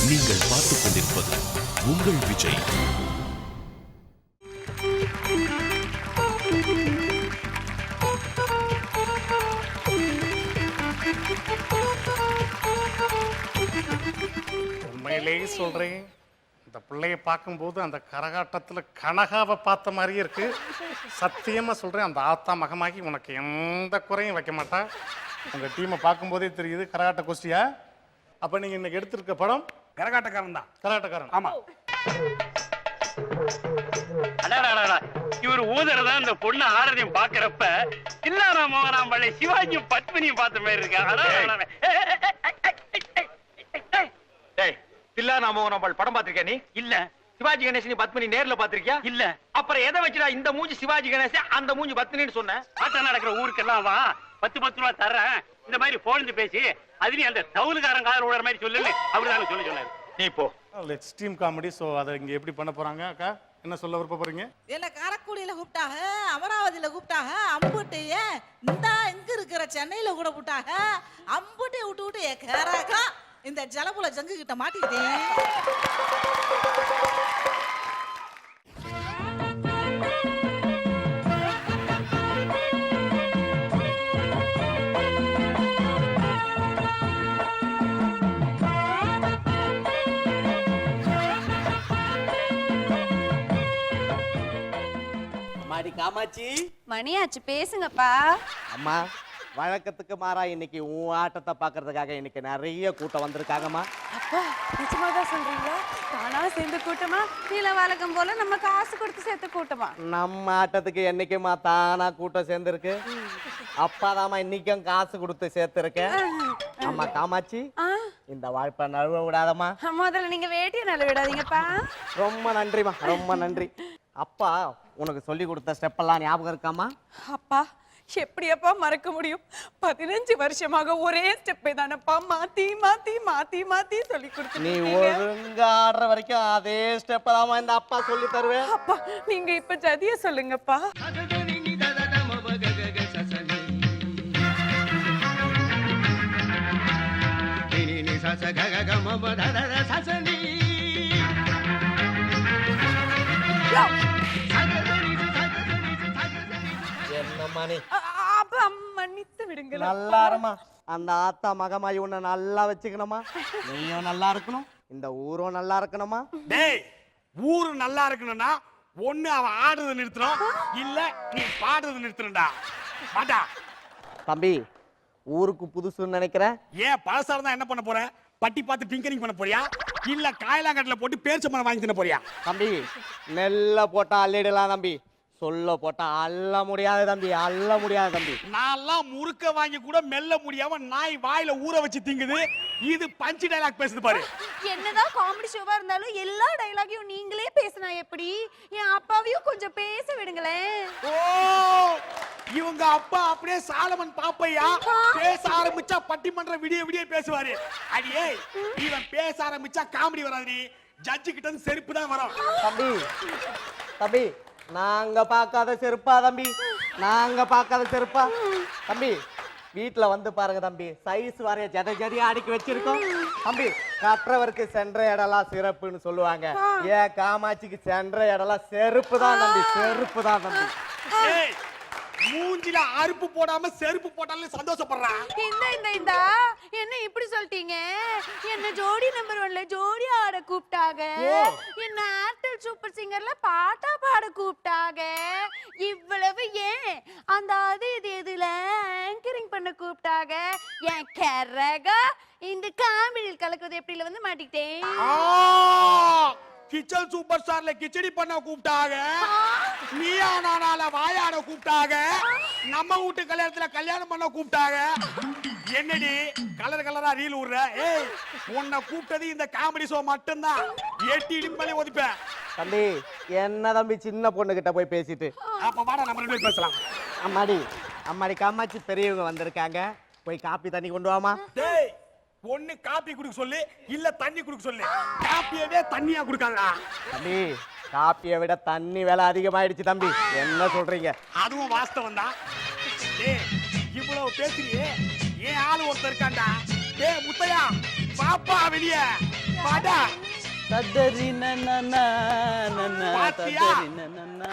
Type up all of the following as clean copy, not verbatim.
நீங்கள் பார்த்துக் கொண்டிருப்பது உங்கள் விஜய். உண்மையிலேயே சொல்றேன், இந்த பிள்ளைய பார்க்கும்போது அந்த கரகாட்டத்துல கனகாவை பார்த்த மாதிரியே இருக்கு. சத்தியமா சொல்றேன், அந்த ஆத்தா மகமாகி உனக்கு எந்த குறையும் வைக்க மாட்டா. உங்க டீமை பார்க்கும்போதே தெரியுது கரகாட்ட கோஷ்டியா. அப்ப நீங்க இன்னைக்கு எடுத்திருக்க படம் கரகாட்டக்காரன் தான். கரகாட்டக்காரன். ஆமா. இவர் ஊதறதான் இந்த பொண்ணு ஆரதியம் பாக்குறப்ப இல்லாரா மோகனாம் பள்ளி சிவாஜியும் பத்மினியும் பார்த்த மாதிரி இருக்கா. தில்லானா மோகனாம்பாள் படம் பாத்திருக்கியா நீ? இல்ல. சிவாஜி கணேசன் பத்மினி நேர்ல பாத்திருக்கியா? இல்ல. அப்புறம் எதை வச்சுடா இந்த மூஞ்சி சிவாஜி கணேசன் அந்த மூஞ்சி பத்மினின்னு சொன்ன? ஆட்டா நடக்கிற ஊருக்கெல்லாம் வா 10 ரூபா தர்றேன், இந்த மாதிரி போலந்து பேசி அதுலயும் அந்த தவுலுக்காரன் காதல் விடுற மாதிரி சொல்லு அப்படிதான் சொல்ல சொன்னாரு. நீ போ. Let's team comedy. ஸோ அதை இங்க எப்படி பண்ண போறாங்க அக்கா? என்ன சொல்ல விருப்ப போறீங்க? என்ன காரக்குடியில கூப்பிட்டாங்க, அமராவதியில கூப்பிட்டாங்க, அம்புட்டைய இந்த இங்க இருக்கிற சென்னையில கூட கூப்பிட்டாங்க. அம்புட்டை விட்டு விட்டு கேராக்கா இந்த ஜலபுல ஜங்கு கிட்ட மாட்டிக்கிட்டேன். மாடி காமாட்சி, மணியாச்சு பேசுங்கப்பா. அம்மா வழக்கத்துக்கு மாறா இன்னைக்கு உன் ஆட்டத்தை பாக்குறதுக்காக இன்னைக்கு நிறைய கூட்டம் வந்திருக்காங்கம்மா. அப்பா நிஜமாதான் சொல்றீங்களா? தானா சேர்ந்து கூட்டமா இல்ல வழக்கம் போல நம்ம காசு கொடுத்து சேர்த்து கூட்டமா? நம்ம ஆட்டத்துக்கு என்னைக்குமா தானா கூட்டம் சேர்ந்துருக்கு. அப்பாதாம்மா இன்னைக்கும் காசு கொடுத்து சேர்த்துருக்கேன். அம்மா காமாட்சி, இந்த வாய்ப்பை நழுவ விடாதம்மா. முதல்ல நீங்க வேட்டிய நல்ல விடாதீங்கப்பா. ரொம்ப நன்றிமா, ரொம்ப நன்றி. அப்பா உனக்கு சொல்லி கொடுத்த ஸ்டெப் எல்லாம் ஞாபகம் இருக்காமா? அப்பா எப்படியப்பா மறக்க முடியும்? 15 வருஷமாக ஒரே ஸ்டெப்பை தானப்பா மாத்தி மாத்தி மாத்தி மாத்தி சொல்லி கொடுத்து. நீ ஒழுங்கா ஆடுற வரைக்கும் அதே ஸ்டெப் தாமா இந்த அப்பா சொல்லி தருவேன். அப்பா நீங்க இப்ப ஜதிய சொல்லுங்கப்பா. என்னம்மா நீ? அப்பா மன்னித்து விடுங்க. நல்லா இருமா. அந்த ஆத்தா மகமாயி உன்னை நல்லா வச்சுக்கணுமா? நீயும் நல்லா இருக்கணும், இந்த ஊரும் நல்லா இருக்கணுமா? டேய், ஊரு நல்லா இருக்கணும்னா ஒண்ணு அவன் ஆடுறத நிறுத்தணும், இல்ல நீ பாடுறத நிறுத்தணும்டா. மாட்டா தம்பி, ஊருக்கு புதுசுன்னு நினைக்கிறேன். ஏன் பழசா இருந்தா என்ன பண்ண போற? பட்டி பார்த்து டிங்கரிங் பண்ண போறியா, இல்ல காயலாங்கட்டில போட்டு பேரிச்சம்பழம் வாங்கி தின்ன போறியா? தம்பி நெல்ல போட்டா அள்ளிடலாம் தம்பி, சொல்ல போட்டா அள்ள முடியாது தம்பி, அள்ள முடியாது தம்பி. நான்லாம் முறுக்க வாங்கி கூட மெல்ல முடியாம நாய் வாயில ஊற வச்சு திங்குது. இது பஞ்ச் டைலாக் பேசுது பாரு. என்னதான் காமெடி ஷோவா இருந்தாலும் எல்லா டயலாகையும் நீங்களே பேசினா எப்படி? என் அப்பாவையும் கொஞ்சம் பேச விடுங்களேன். ஓ, இவங்க அப்பா அப்படியே சாலமன் பாப்பையா பேச ஆரம்பிச்சா பட்டிமன்ற விடிய விடிய பேசுவாரு. அடியே, இவன் பேச ஆரம்பிச்சா காமெடி வராது, ஜட்ஜு கிட்ட இருந்து செருப்பு தான் வரும். தம்பி தம்பி, நாங்க பார்க்காத செருப்பா தம்பி, நாங்க பார்க்காத செருப்பா தம்பி. வீட்டுல வந்து பாருங்க தம்பி, சைஸ் வரைய ஜத ஜதியா அடுக்கி வச்சிருக்கோம் தம்பி. கற்றவருக்கு சென்ற இடம்லாம் சிறப்புன்னு சொல்லுவாங்க. ஏன் காமாட்சிக்கு சென்ற இடம்லாம் செருப்பு தான் தம்பி, செருப்பு தான் தம்பி. மூஞ்சில அறுப்பு போடாம செருப்பு போட்டாலும் சந்தோஷப்படுறான். இந்த என்ன இப்படி சொல்லிட்டீங்க? என்ன ஜோடி நம்பர் 1ல ஜோடி ஆட கூப்பிட்டாங்க, என்ன ஏர்டெல் சூப்பர் சிங்கர்ல பாட்டா பாட கூப்பிட்டாங்க. இவ்வளவு ஏன் அந்த அது இது எதுல ஆங்கரிங் பண்ண கூப்பிட்டாங்க. என் கரகா இந்த காமெடியில் கலக்குது எப்படில வந்து மாட்டிக்கிட்டேன். கிச்சன் சூப்பர் ஸ்டார்ல கிச்சடி பண்ண கூப்பிட்டாங்க, நீயா நானால வாயாட கூப்பிட்டாங்க, நம்ம வீட்டு கல்யாணத்துல கல்யாணம் பண்ண கூப்பிட்டாங்க. என்னடி கலர் கலரா ரீல் விடுற? ஏய், உன்னை கூப்பிட்டது இந்த காமெடி ஷோ மட்டும்தான். எட்டி இடிப்பலே ஒதுப்பேன். தம்பி என்ன தம்பி சின்ன பொண்ணு கிட்ட போய் பேசிட்டு? அப்ப வாடா நம்ம 2 பேரும் பேசலாம். அம்மாடி அம்மாடி காமாட்சி பெரியவங்க வந்திருக்காங்க, போய் காப்பி தண்ணி கொண்டு வாமா. டேய், ஒண்ணு காப்பி குடுக்க சொல்லு, இல்ல தண்ணி குடுக்க சொல்லு. காப்பியவே தண்ணியா குடுக்காங்கடா. தம்பி காப்பியை விட தண்ணி விலை அதிகமாயிடுச்சு தம்பி, என்ன சொல்றீங்க? அதுவும் வாஸ்தவம் தான். டேய், இவ்வளவு பேசுறியே, ஏன் ஆளு ஒருத்தர் இருக்காண்டா. டேய் முத்தையா, பாப்பா வெளியே. அடா தத்தரி நன்னா பாத்தியா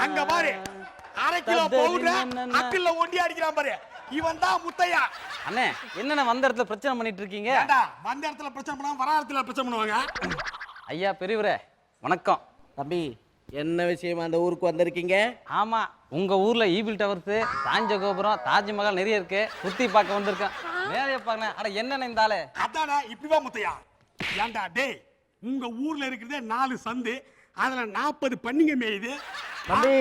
அங்க பாரு 1/2 கிலோ பவுடர் அக்கில்ல ஒண்டி அடிக்கிறான் பாரு இவன் தான் முத்தையா. அண்ணே என்னென்ன வந்த இடத்துல பிரச்சனை பண்ணிட்டு இருக்கீங்க? ஏண்டா வந்த இடத்துல பிரச்சனை பண்ணாம வர இடத்துல பிரச்சனை பண்ணுவாங்க. ஐயா பெரியவரே வணக்கம். தம்பி என்ன விஷயமா அந்த ஊருக்கு வந்திருக்கீங்க? ஆமா உங்க ஊர்ல ஈபில் டவர்ஸ், தாஞ்ச கோபுரம், தாஜ்மஹால் நிறைய இருக்கு. சுத்தி பார்க்க வந்திருக்கேன். வேலைய பாருங்க. அட என்னென்ன இந்த ஆளு? அதானே இப்படி வா முத்தையா. ஏண்டா டேய் உங்க ஊர்ல இருக்கிறதே 4 சந்து, அதுல 40 பன்னிங்க மேயுது. தம்பி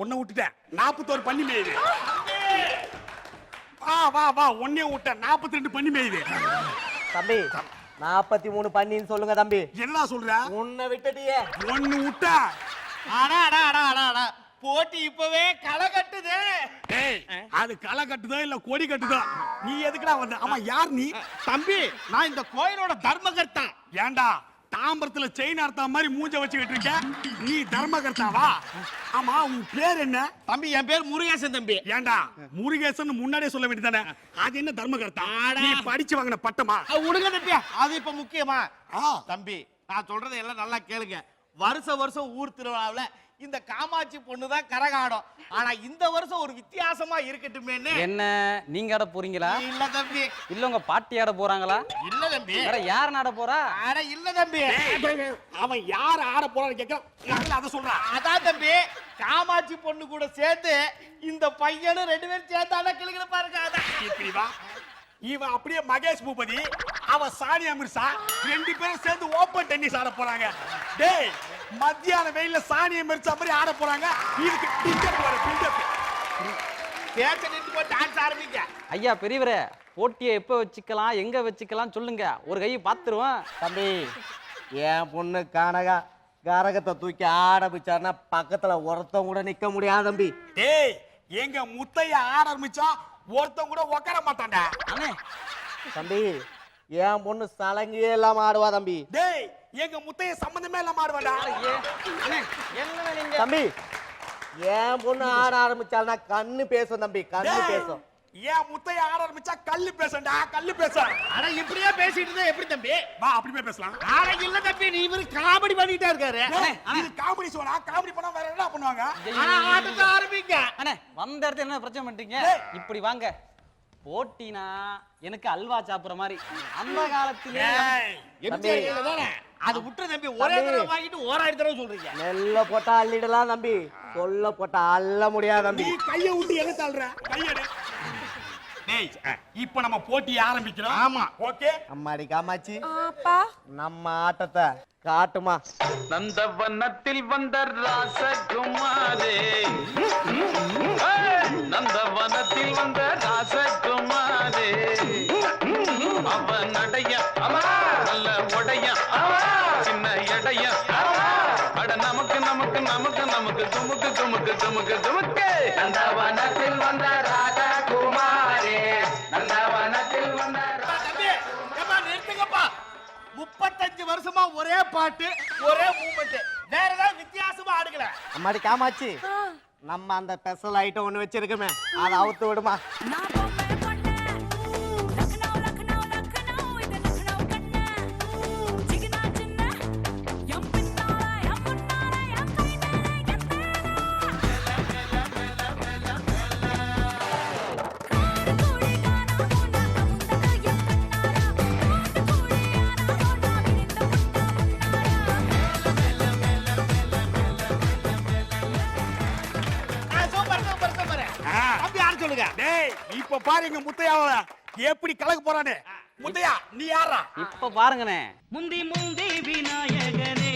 உன்னை விட்டுட்டேன் 41 பன்னி மேயுது. வா வா உன்னைய விட்ட 42 பன்னி மேயுது. தம்பி 43 பண்ணின்னு சொல்லுங்க தம்பி. என்னடா சொல்ற? உன்னை விட்டுட்டியே. ஒன்னு விட்ட அடா அடா அடா அடா அடா போட்டி இப்பவே களை கட்டுதே. டேய் அது களை கட்டுதோ இல்ல கொடி கட்டுதோ, நீ எதுக்குடா வந்த? ஆமா யார் நீ? தம்பி நான் இந்த கோயிலோட தர்மகர்த்தா. ஏண்டா தாம்பரத்துல செயின் அர்த்தா மாதிரி மூஞ்ச வச்சுக்கிட்டு இருக்க, நீ தர்மகர்த்தாவா? ஆமா உன் பேர் என்ன? தம்பி என் பேர் முருகேசன் தம்பி. ஏண்டா முருகேசன் முன்னாடியே சொல்ல வேண்டியதானே? அது என்ன தர்மகர்த்தா? நீ படிச்சு வாங்கின பட்டமா? உடுங்க தம்பி அது இப்ப முக்கியமா? ஆ. தம்பி நான் சொல்றதை எல்லாம் நல்லா கேளுங்க. வருஷம் ஊர் திருவிழாவுல இந்த காமாட்சி பொண்ணு தான் கரகாடும். ஆனா இந்த வருஷம் ஒரு வித்தியாசமா இருக்கட்டுமேன்னு. என்ன நீங்க ஆட போறீங்களா? இல்ல தம்பி. இல்ல உங்க பாட்டி ஆட போறாங்களா? இல்ல தம்பி. வேற யார் ஆட போறா? அட இல்ல தம்பி. அவன் யார ஆட போறான்னு கேட்க அத சொல்றான். அதான் தம்பி காமாட்சி பொண்ணு கூட சேர்த்து இந்த பையனும் 2 பேரும் சேர்த்தால கிளுகிற பாருங்க. அதான் இப்படி வா. இவன் அப்படியே மகேஷ் பூபதி, அவன் சானியா மிர்சா, 2 பேரும் சேர்ந்து ஓபன் டென்னிஸ் ஆட போறாங்க. டேய் மத்தியான வெயில்ல சானியா மிர்சா மாதிரி ஆட போறாங்க. இதுக்கு பில்டப் வர பில்டப். பேச்ச நின்று போய் டான்ஸ் ஆரம்பிங்க. ஐயா பெரியவரே போட்டியை எப்ப வச்சுக்கலாம், எங்க வச்சுக்கலாம் சொல்லுங்க. ஒரு கை பாத்துருவோம். தம்பி என் பொண்ணு கனகா கரகத்தை தூக்கி ஆரம்பிச்சாருன்னா பக்கத்துல ஒருத்தன் கூட நிக்க முடியாது தம்பி. டேய் எங்க முத்தைய ஆரம்பிச்சா ஒருத்தன் கூட உட்கார மாட்டான்டா. அண்ணே தம்பி என் பொண்ணு சலங்கியே இல்லாம ஆடுவா தம்பி. டேய் எங்க முத்தைய சம்பந்தமே இல்லாம ஆடுவாடா. என்ன நீங்க? தம்பி என் பொண்ணு ஆட ஆரம்பிச்சால்னா கண்ணு பேசும் தம்பி, கண்ணு பேசும். ஏன் முத்தைய ஆட ஆரம்பிச்சா கல்லு பேசண்டா, கல்லு பேச. அட இப்படியே பேசிட்டு இருந்தா எப்படி தம்பி? வா அப்படி போய் பேசலாம். அட இல்ல தம்பி நீ இவரு காமெடி பண்ணிட்டே இருக்காரு. இது காமெடி ஷோனா? காமெடி பண்ணா வேற என்ன பண்ணுவாங்க? ஆனா ஆட்டத்தை ஆரம்பிங்க. அண்ணே வந்த இடத்துல என்ன பிரச்சனை பண்றீங்க? இப்படி வாங்க. போட்டினா எனக்கு அல்வா சாப்பிடுற மாதிரி அந்த காலத்திலே எம்ஜிஆர் தானே அது விட்டு தம்பி ஒரே தடவை வாங்கிட்டு ஓராயிரம் தடவை சொல்றீங்க. நெல்ல போட்டா அள்ளிடலாம் தம்பி, சொல்ல போட்டா அள்ள முடியாது நீ தம்பி. கைய விட்டு எங்க தள்ளுற? கையடு. டேய் இப்போ நம்ம போட்டி ஆரம்பிக்கிறோம். ஆமா. ஓகே. அம்மாடி காமாச்சி அப்பா நம்ம ஆட்டத்தை காட்டுமா? நந்தவனத்தில் வந்த ராசகுமாரே, நந்தவனத்தில் வந்த ராசகுமாரே, அவன் நடைய நல்ல உடைய சின்ன எடைய, அட நமக்கு நமக்கு நமக்கு நமக்கு துமுக்கு துமுக்கு துமுக்கு துமுக்கு. நந்தவனத்தில் வந்த ராசகுமாரே, நந்தவனத்தில் வந்த தம்பி ஏப்பா நிறுத்துங்கப்பா. 35 வருஷமா ஒரே பாட்டு ஒரே மூமெண்ட், வேற ஏதாவது வித்தியாசமா ஆடுகல. அம்மாடி காமாச்சி நம்ம அந்த ஸ்பெஷல் ஐட்டம் ஒண்ணு வச்சிருக்கோமே அதை அவுத்து விடுமா? Super super super. தம்பி ஆட சொல்லுங்க. டேய் இப்போ பாரு எங்க முத்தையாவ எப்படி கலக்க போறானே. முத்தையா நீ யாரா? இப்ப பாருங்கண்ணே. முந்தி முந்தி விநாயகனே,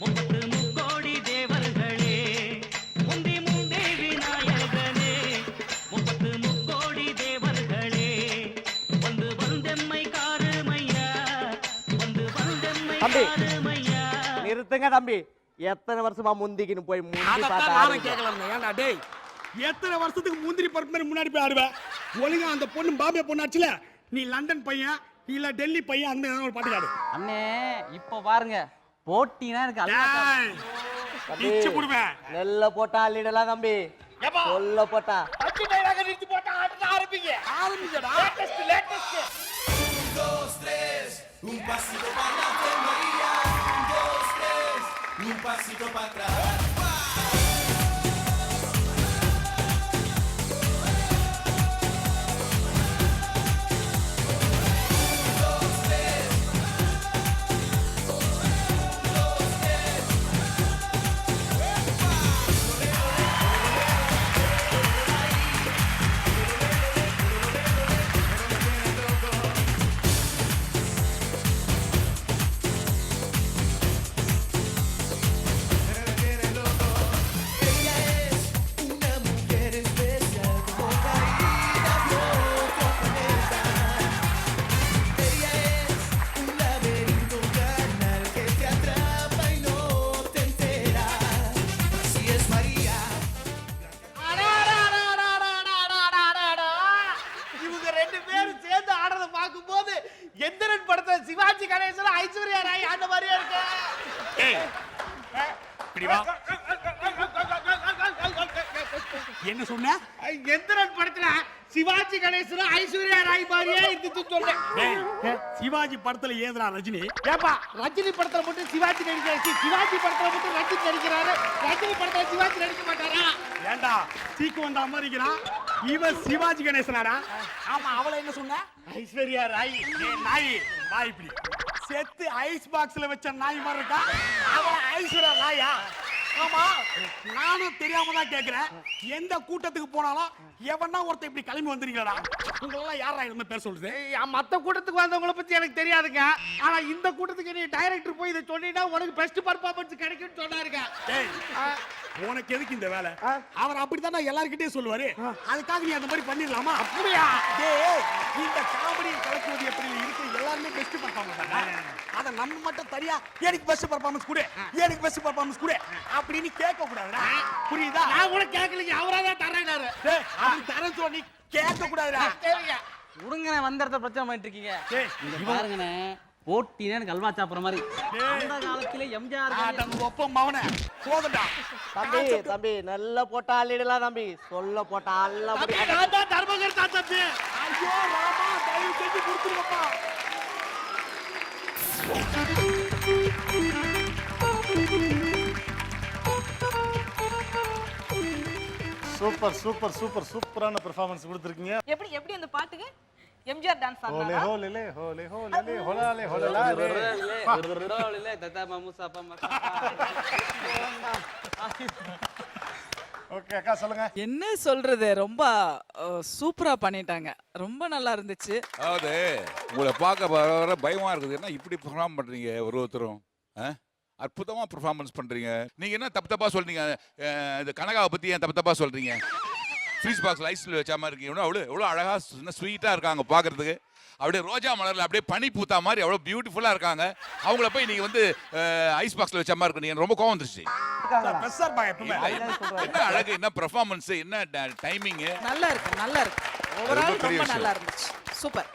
30 கோடி தேவர்களே, முந்தி முந்தி விநாயகனே, 30 கோடி தேவர்களே, வந்து வந்தெம்மை காருமையா, வந்து வந்தெம்மை தம்பி. காருமையா. நிறுத்துங்க தம்பி, எத்தனை வருஷமா முந்திக்கின்னு போய் முந்தி அதத்தான் பார்த்து நானும் ஆடுறீங்க? கேட்கலாம். ஏன்டா டேய் எத்தனை வருஷத்துக்கு முந்திரி பருப்பு மாதிரி முன்னாடி போய் ஆடுவ? ஒழுங்கா அந்த பொண்ணு பாம்பே பொண்ணு ஆச்சுல, நீ லண்டன் பையன் இல்ல டெல்லி பையன் அந்த ஒரு பாட்டு ஆடு. அண்ணே இப்ப பாருங்க போட்டினா எனக்கு அல்வா தம்பி இச்சு புடுவேன். நெல்ல போட்டா அள்ளிடலாம் தம்பி, ஏப்பா சொல்ல போட்டா. பச்சை டைலாக நிறுத்தி போட்டு ஆட்டத்தை ஆரம்பிங்க. ஆரம்பிச்சடா. Latest latest. un pasito para adelante, María. இவங்க ரெண்டு பேரும் சேர்ந்து ஆடுறத பார்க்கும்போது எந்திரன் படத்துல சிவாஜி கணேசன் ஐஸ்வர்யா ராய் ஆன மாதிரியே இருக்கு. இப்படி வா. என்ன சொன்ன? எந்திரன் படத்துல சிவாஜி கணேசன் ஐஸ்வர்யா ராய் மாதிரியே இருந்துச்சு சொல்றேன். டேய், சிவாஜி படத்துல ஏதுடா ரஜினி? ஏப்பா ரஜினி படத்துல மட்டும் சிவாஜி நடிக்கிறாரு, சிவாஜி படத்துல மட்டும் ரஜினி நடிக்கிறாரு, ரஜினி படத்துல சிவாஜி நடிக்க மாட்டாரா? ஏண்டா சீக்கு வந்த அமெரிக்கனா? இவன் சிவாஜி கணேசனாடா? ஆமா, அவளை என்ன சொன்ன? ஐஸ்வர்யா ராய். ஏய் நாய், வா இப்படி. செத்து ஐஸ் பாக்ஸ்ல வச்ச நாய் மாதிரி இருக்கா? அவ ஐஸ்வர்யா ராயா? ஆமா, நானும் தெரியாம தான் கேக்குறேன். எந்த கூட்டத்துக்கு போனாலும் எவனா ஒருத்தன் இப்படி கிளம்பி வந்துறீங்களா? உங்களெல்லாம் யாரா இந்த பேர் சொல்லுது? மத்த கூட்டத்துக்கு வந்தவங்கள பத்தி எனக்கு தெரியாதுங்க. ஆனா இந்த கூட்டத்துக்கு நீ டைரக்டர் போய் இதை சொன்னீங்கன்னா உனக்கு பெஸ்ட் பர்ஃபார்மன்ஸ் கிடைக்கும்னு சொன்னாருங்க. டேய், உனக்கு எதுக்கு இந்த வேலை? அவர் அப்படித்தானே எல்லார்கிட்டயும் சொல்லுவாரு. அதுக்காக நீ அந்த மாதிரி பண்ணிடலாமா? அப்படியா? டேய், இந்த காமெடி கலக்குவது எப்படி இருக்கு? எல்லாருமே பெஸ்ட் பர்ஃபார்மன்ஸ். அத நம்ம மட்டும் தனியா எனக்கு பெஸ்ட் பர்ஃபார்மன்ஸ் கொடு, எனக்கு பெஸ்ட் பர்ஃபார்மன்ஸ் கொடு அப்படின்னு கேட்க கூடாதுடா. புரியுதா? நான் கூட கேட்கலங்க, அவரா தான் தரேனாரு. டேய், அவன் தரேன்னு சொல்லி கேட்க கூடாதுடா. சரிங்க. விடுங்கண்ணே, வந்தறத பிரச்சனை பண்ணிட்டு இருக்கீங்க. டேய், இங்க பாருங்கண்ணே, போட்டினே எனக்கு அல்வா சாப்பிடுற மாதிரி. அந்த காலத்துல எம்ஜிஆர் நம்ம ஒப்பம் மவனே போதுடா. தம்பி தம்பி நல்ல போட்டா அள்ளிடலாம் தம்பி, சொல்ல போட்டா அள்ள தம்பி, நான் தான் தர்மகர்த்தா தம்பி. ஐயோ ராமா, தயவு செஞ்சு கொடுத்துருங்கப்பா. சூப்பர் சூப்பர் சூப்பர் சூப்பரான பெர்ஃபார்மன்ஸ் கொடுத்துருக்கீங்க. எப்படி எப்படி அந்த பாட்டுக்கு எம்ஜிஆர் டான்ஸ் ஹோலே ஆடுனாரா? ஹோலே ஹோலே ஹோலே ஹோலாலே ஹோலாலே. ஓகே அக்கா சொல்லுங்க. என்ன சொல்றது, ரொம்ப சூப்பரா பண்ணிட்டாங்க, ரொம்ப நல்லா இருந்துச்சு. அதாவது உங்களை பார்க்க வர வர பயமா இருக்குது. என்ன இப்படி பெர்ஃபார்ம் பண்றீங்க ஒருத்தரும்? அற்புதமா பெர்ஃபார்மன்ஸ் பண்றீங்க. நீங்க என்ன தப்பு தப்பா சொல்றீங்க? இந்த கனகாவை பத்தி ஏன் தப்பு தப்பா சொல்றீங்க? ஃப்ரீஸ் பாக்ஸ்ல ஐஸ்ல வச்ச மாதிரி இருக்கீங்க. அவ்வளோ அழகா ஸ்வீட்டா இருக்காங்க பார்க்கறதுக்கு. அப்படியே ரோஜா மலர்ல அப்படியே பனி பூத்தா மாதிரி அவ்வளோ பியூட்டிஃபுல்லா இருக்காங்க. அவங்கள போய் நீங்க வந்து ஐஸ் பாக்ஸ்ல வச்ச மாதிரி இருக்கு. ரொம்ப கோவம் வந்துருச்சு. என்ன அழகு, என்ன பெர்ஃபார்மன்ஸ், என்ன டைமிங். நல்லா இருக்கு, நல்லா இருக்கு. ஓவரால் ரொம்ப நல்லா இருந்துச்சு. சூப்பர்.